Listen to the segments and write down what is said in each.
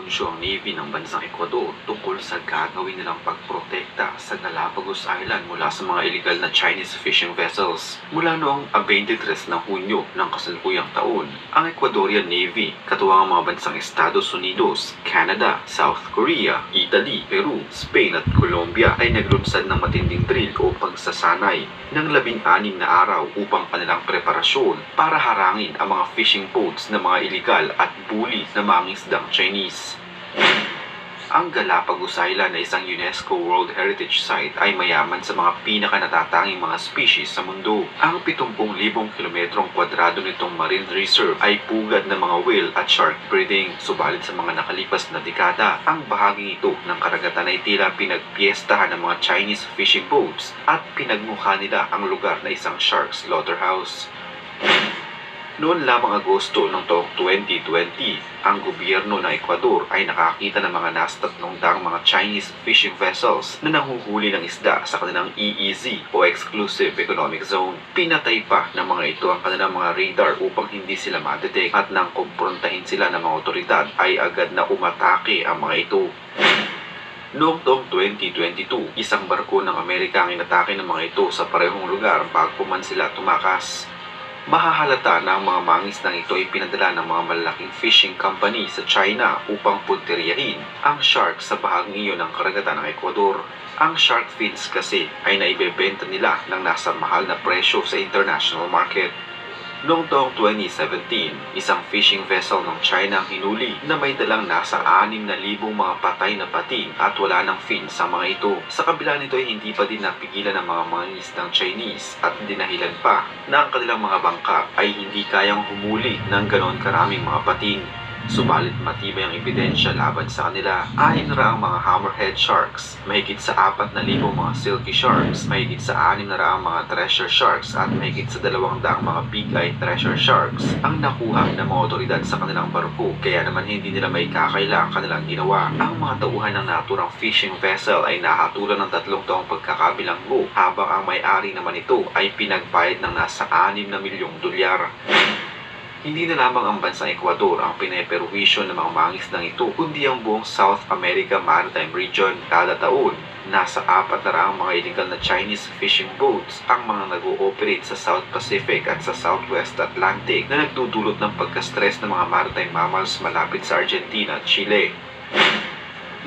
nag-anunsyo ang Navy ng bansang Ecuador tungkol sa gagawin nilang pagprotekta sa Galapagos Island mula sa mga illegal na Chinese fishing vessels. Mula noong 23 ng Hunyo ng kasalukuyang taon, ang Ecuadorian Navy, katuwang ang mga bansang Estados Unidos, Canada, South Korea, Italy, Peru, Spain at Colombia ay naglunsad ng matinding drill o pagsasanay ng 16 na araw upang kanilang preparasyon para harangin ang mga fishing boats na mga illegal at bully na mangingisdang Chinese. Ang Galapagos Island na isang UNESCO World Heritage Site ay mayaman sa mga pinakanatatanging mga species sa mundo. Ang 70,000 kilometrong kwadrado nitong marine reserve ay pugad ng mga whale at shark breeding. Subalit sa mga nakalipas na dekada, ang bahaging ito ng karagatan ay tila pinagpiestahan ng mga Chinese fishing boats at pinagmukha nila ang lugar na isang shark slaughterhouse. Noon lamang Agosto ng taong 2020, ang gobyerno ng Ecuador ay nakakita ng mga nasa 300 mga Chinese fishing vessels na nanghuhuli ng isda sa kanilang EEZ o Exclusive Economic Zone. Pinatay pa ng mga ito ang kanilang mga radar upang hindi sila madetect at nang kumprontahin sila ng mga otoridad ay agad na umatake ang mga ito. Noong taong 2022, isang barko ng Amerika ang inatake ng mga ito sa parehong lugar bago man sila tumakas. Mahahalata na ang mga mangisdang ito ay pinadala ng mga malalaking fishing company sa China upang punteriyahin ang shark sa bahaging iyon ng karagatan ng Ecuador. Ang shark fins kasi ay naibebenta nila ng nasa mahal na presyo sa international market. Noong taong 2017, isang fishing vessel ng China ang hinuli na may dalang nasa 6,000 mga patay na pating at wala ng fins sa mga ito. Sa kabila nito ay hindi pa din napigilan ng mga mangingisdang Chinese at dinahilan pa na ang kanilang mga bangka ay hindi kayang humuli ng ganon karaming mga pating. Subalit matibay ang ebidensya laban sa kanila. Ayon raang mga hammerhead sharks, mahigit sa 4,000 mga silky sharks, mahigit sa 600 mga treasure sharks at mahigit sa 200 mga big-eye treasure sharks ang nakuha ng mga otoridad sa kanilang barko, kaya naman hindi nila may kakaila ang kanilang ginawa. Ang mga tauhan ng naturang fishing vessel ay nahatulan ng 3 taong pagkakabilanggo habang ang may-ari naman ito ay pinagbayad ng nasa 6 na milyong dolyar. Hindi na lamang ang bansang Ecuador ang pineperwisyo ng mga mangisdang ito, kundi ang buong South America Maritime Region. Kada taon, nasa 400 mga illegal na Chinese fishing boats ang mga nag-ooperate sa South Pacific at sa Southwest Atlantic na nagdudulot ng pagka-stress ng mga maritime mammals malapit sa Argentina at Chile.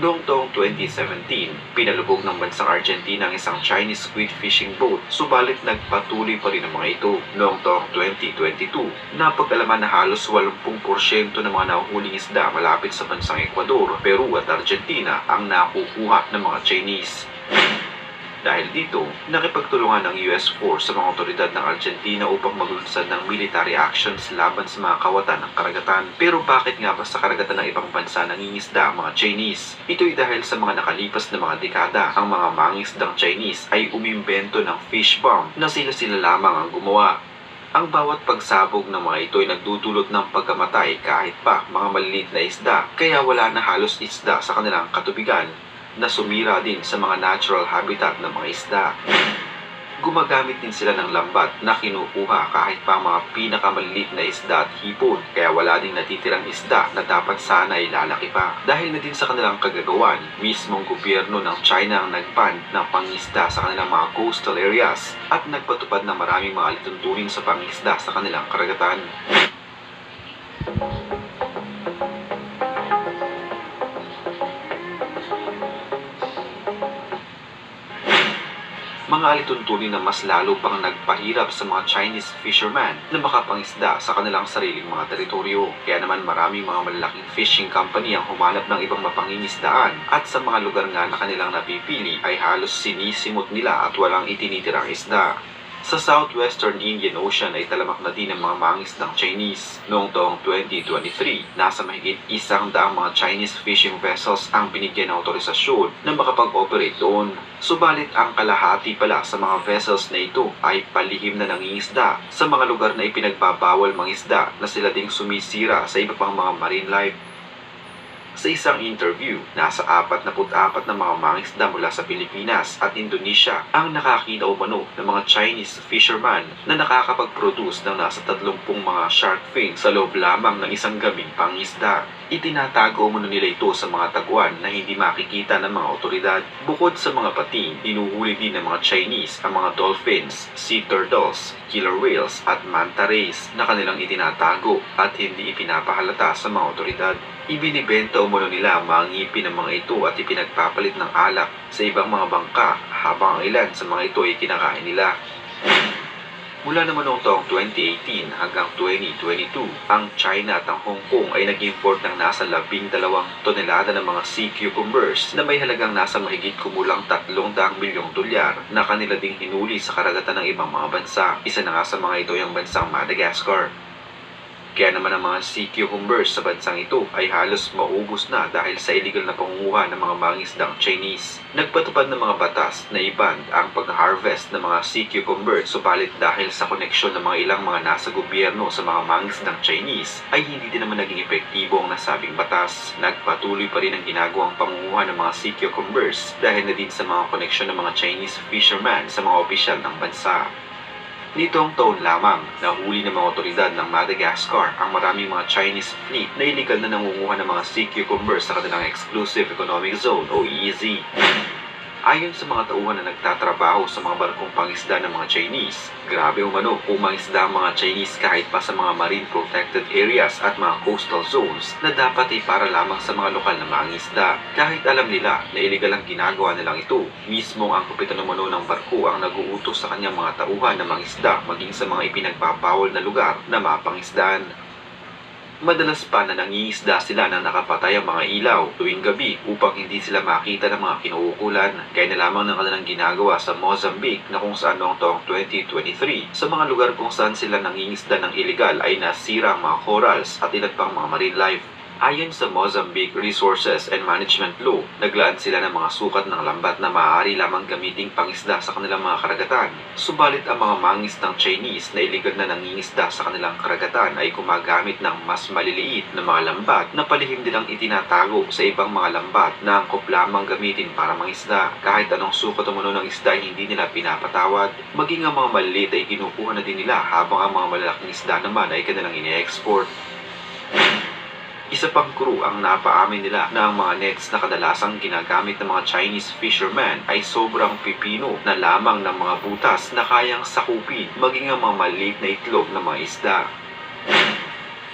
Noong taong 2017, pinalubog ng bansang Argentina ang isang Chinese squid fishing boat, subalit nagpatuloy pa rin ang mga ito. Noong taong 2022, napag-alaman na halos 80% ng mga nahuhuling isda malapit sa bansang Ecuador, Peru at Argentina ang nakukuha ng mga Chinese. Dahil dito, nakipagtulungan ng US Force sa mga otoridad ng Argentina upang maglunsad ng military actions laban sa mga kawatan ng karagatan. Pero bakit nga ba sa karagatan ng ibang bansa nangingisda ang mga Chinese? Ito'y dahil sa mga nakalipas na mga dekada, ang mga mangingisdang Chinese ay umimbento ng fish bomb na sila-sila lamang ang gumawa. Ang bawat pagsabog ng mga ito ay nagdudulot ng pagkamatay kahit pa mga maliliit na isda, kaya wala na halos isda sa kanilang katubigan na sumira din sa mga natural habitat ng mga isda. Gumagamit din sila ng lambat na kinukuha kahit pa mga pinakamaliliit na isda at hipon, kaya wala ding natitirang isda na dapat sana ay lalaki pa. Dahil na din sa kanilang kagagawan, mismong gobyerno ng China ang nagban ng pangisda sa kanilang mga coastal areas at nagpatupad ng maraming mga alituntunin sa pangisda sa kanilang karagatan. Mga alituntunin na mas lalo pang nagpahirap sa mga Chinese fishermen na makapangisda sa kanilang sariling mga teritoryo. Kaya naman maraming mga malalaking fishing company ang humanap ng ibang mapangingisdaan at sa mga lugar nga na kanilang napipili ay halos sinisimot nila at walang itinitirang isda. Sa Southwestern Indian Ocean ay talamak na din ang mga mangisdang Chinese. Noong taong 2023, nasa mahigit 100 mga Chinese fishing vessels ang binigyan ng otorisasyon na makapag-operate doon. Subalit ang kalahati pala sa mga vessels na ito ay palihim na nangingisda sa mga lugar na ipinagbabawal mangisda na sila ding sumisira sa iba pang mga marine life. Sa isang interview, nasa 44 na mga mangingisda mula sa Pilipinas at Indonesia ang nakakita umano ng mga Chinese fisherman na nakakapag-produce ng nasa 30 mga shark fin sa loob lamang ng isang gabing pangisda. Itinatago umano nila ito sa mga taguan na hindi makikita ng mga otoridad. Bukod sa mga pating, hinuhuli din ng mga Chinese ang mga dolphins, sea turtles, killer whales at manta rays na kanilang itinatago at hindi ipinapahalata sa mga otoridad. Ibinibenta umano nila ang mga ngipin ng mga ito at ipinagpapalit ng alak sa ibang mga bangka habang ang ilan sa mga ito ay kinakain nila. Mula naman noong taong 2018 hanggang 2022, ang China at ang Hong Kong ay nag-import ng nasa 12 tonelada ng mga sea cucumbers na may halagang nasa mahigit kumulang 300 milyong dolyar na kanila ding hinuli sa karagatan ng ibang mga bansa. Isa na nga sa mga ito yung bansang Madagascar. Kaya naman ang mga sea cucumbers sa bansang ito ay halos maubos na dahil sa illegal na pangunguha ng mga mangingisdang Chinese. Nagpatupad ng mga batas na i-ban ang pag-harvest ng mga sea cucumbers, subalit dahil sa koneksyon ng mga ilang mga nasa gobyerno sa mga mangingisdang Chinese ay hindi din naman naging epektibo ang nasabing batas. Nagpatuloy pa rin ang ginagawang pangunguha ng mga sea cucumbers dahil na din sa mga koneksyon ng mga Chinese fishermen sa mga opisyal ng bansa. Nitong taon lamang, nahuli ng mga otoridad ng Madagascar ang maraming mga Chinese fleet na illegal na nangunguha ng mga sea cucumbers sa kanilang Exclusive Economic Zone o EEZ. Ayon sa mga tauhan na nagtatrabaho sa mga barkong pangisda ng mga Chinese, grabe umano kung mangisda ang mga Chinese kahit pa sa mga marine protected areas at mga coastal zones na dapat ay para lamang sa mga lokal na mangisda. Kahit alam nila na iligal ang ginagawa nilang ito, mismo ang kapitan umano ng barko ang nag-uutos sa kanyang mga tauhan na mangisda maging sa mga ipinagbabawal na lugar na mapangisdaan. Madalas pa na nangingisda sila na nakapatay ang mga ilaw tuwing gabi upang hindi sila makita ng mga kinuukulan, gaya na lamang ng kanilang ginagawa sa Mozambique na kung saan noong taong 2023 sa mga lugar kung saan sila nangingisda ng iligal ay nasira ang mga corals at ilan pang mga marine life. Ayon sa Mozambique Resources and Management Law, naglaan sila ng mga sukat ng lambat na maaari lamang gamiting pangisda sa kanilang mga karagatan. Subalit ang mga mangisdang Chinese na iligal na nangingisda sa kanilang karagatan ay gumagamit ng mas maliliit na mga lambat na palihim nilang itinatago sa ibang mga lambat na angkop lamang gamitin para mangisda. Kahit anong sukat umano ng isda ay hindi nila pinapatawad. Maging ang mga maliliit ay kinukuha na din nila habang ang mga malalaking isda naman ay kanilang ine-export. Isa pang crew ang napaamin nila na ang mga nets na kadalasang ginagamit ng mga Chinese fishermen ay sobrang pipino na lamang ng mga butas na kayang sakupin maging ang mga maliit na itlog ng mga isda.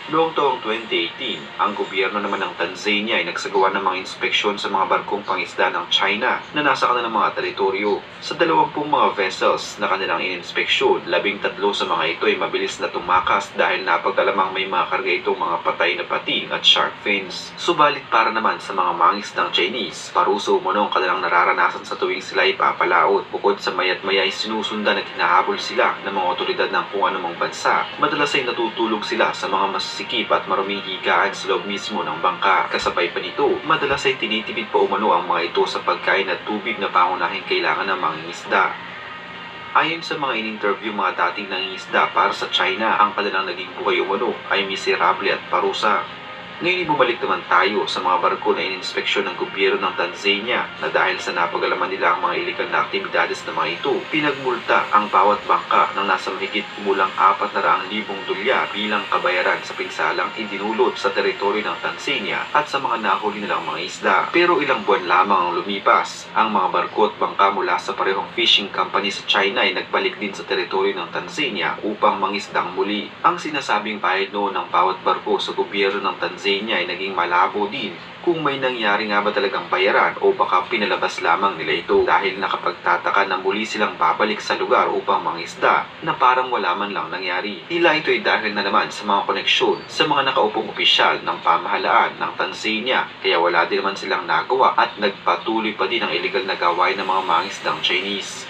Noong taong 2018, ang gobyerno naman ng Tanzania ay nagsagawa ng mga inspeksyon sa mga barkong pangisda ng China na nasa kanilang mga teritoryo. Sa 20 mga vessels na kanilang ininspeksyon, 13 sa mga ito ay mabilis na tumakas dahil napag-alamang may mga karga itong mga patay na pating at shark fins. Subalit para naman sa mga mangisdang Chinese, parusa umano ang kanilang nararanasan sa tuwing sila ay papalaot. Bukod sa mayat maya ay sinusundan at hinahabol sila ng mga otoridad ng kung anumang bansa, madalas ay natutulog sila sa mga mas sikip at maruming higaan sa loob mismo ng bangka. Kasabay pa nito, madalas ay tinitipid pa umano ang mga ito sa pagkain at tubig na pangunahing kailangan ng mangingisda. Ayon sa mga in-interview mga dating nangingisda para sa China, ang kanilang naging buhay umano ay miserable at parusa. Ngayon bumalik naman tayo sa mga barko na ininspeksyon ng gobyerno ng Tanzania na dahil sa napag-alaman nila ang mga iligal na aktibidades na mga ito, pinagmulta ang bawat bangka ng nasa mahigit kumulang 400,000 dolyar bilang kabayaran sa pinsalang idinulot sa teritoryo ng Tanzania at sa mga nahuli nilang mga isda. Pero ilang buwan lamang ang lumipas, ang mga barko at bangka mula sa parehong fishing company sa China ay nagbalik din sa teritoryo ng Tanzania upang mangisdang muli. Ang sinasabing bayad noon ng bawat barko sa gobyerno ng Tanzania ay naging malabo din kung may nangyari nga ba talagang bayaran o baka pinalabas lamang nila ito dahil nakapagtataka na muli silang babalik sa lugar upang mangisda na parang wala man lang nangyari. Tila ito ay dahil na naman sa mga koneksyon sa mga nakaupong opisyal ng pamahalaan ng Tanzania kaya wala din naman silang nagawa at nagpatuloy pa din ang illegal na gawain ng mga mangisdang Chinese.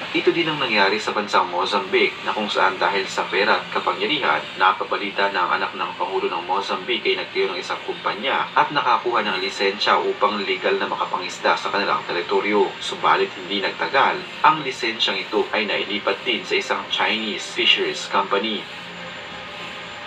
Ito din ang nangyari sa bansang Mozambique na kung saan dahil sa pera at kapangyarihan, napabalita na ang anak ng Pangulo ng Mozambique ay nagtayo ng isang kumpanya at nakakuha ng lisensya upang legal na makapangisda sa kanilang teritoryo. Subalit hindi nagtagal, ang lisensyang ito ay nailipat din sa isang Chinese fisheries company.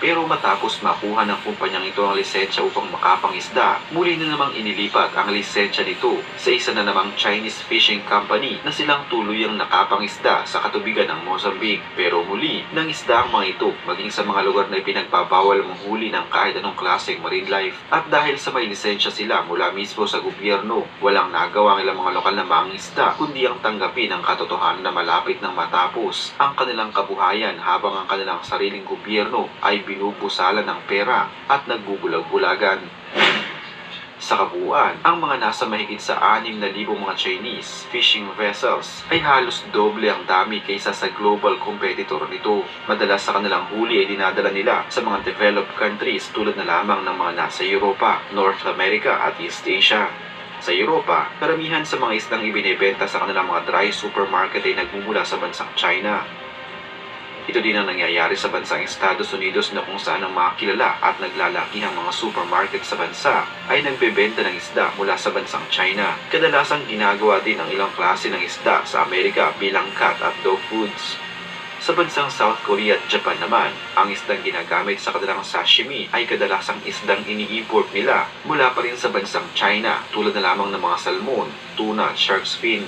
Pero matapos makuha ng kumpanyang ito ang lisensya upang makapangisda, muli na namang inilipat ang lisensya nito sa isa na namang Chinese fishing company na silang tuluyang nakapangisda sa katubigan ng Mozambique. Pero muli, nangisda ang mga ito maging sa mga lugar na ipinagbabawal manghuli ng kahit anong klaseng marine life. At dahil sa may lisensya sila mula mismo sa gobyerno, walang nagawa ang ilang mga lokal na mangingisda kundi ang tanggapin ang katotohanan na malapit ng matapos ang kanilang kabuhayan habang ang kanilang sariling gobyerno ay binubusalan ng pera at nagbubulag-bulagan. Sa kabuuan, ang mga nasa mahigit sa 6,000 mga Chinese fishing vessels ay halos doble ang dami kaysa sa global competitor nito. Madalas sa kanilang huli ay dinadala nila sa mga developed countries tulad na lamang ng mga nasa Europa, North America at East Asia. Sa Europa, karamihan sa mga isdang ibinebenta sa kanilang mga dry supermarket ay nagmumula sa bansang China. Ito din ang nangyayari sa bansang Estados Unidos na kung saan ang mga kilala at naglalakihang mga supermarket sa bansa ay nagbebenta ng isda mula sa bansang China. Kadalasang ginagawa din ang ilang klase ng isda sa Amerika bilang cat at dog foods. Sa bansang South Korea at Japan naman, ang isdang ginagamit sa kanilang sashimi ay kadalasang isdang ini-import nila mula pa rin sa bansang China tulad na lamang ng mga salmon, tuna at shark's fin.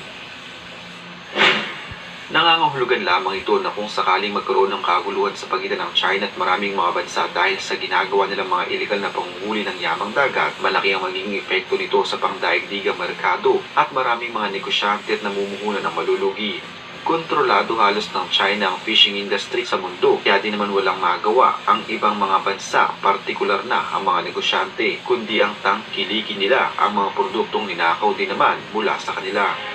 Nangangahulugan lamang ito na kung sakaling magkaroon ng kaguluhan sa pagitan ng China at maraming mga bansa dahil sa ginagawa nilang mga iligal na pangunghuli ng yamang dagat, malaki ang magiging epekto nito sa pangdaigdigang merkado at maraming mga negosyante at namumuhunan ng malulugi. Kontrolado halos ng China ang fishing industry sa mundo, kaya di naman walang magawa ang ibang mga bansa, partikular na ang mga negosyante, kundi ang tangkilikin nila ang mga produktong ninakaw din naman mula sa kanila.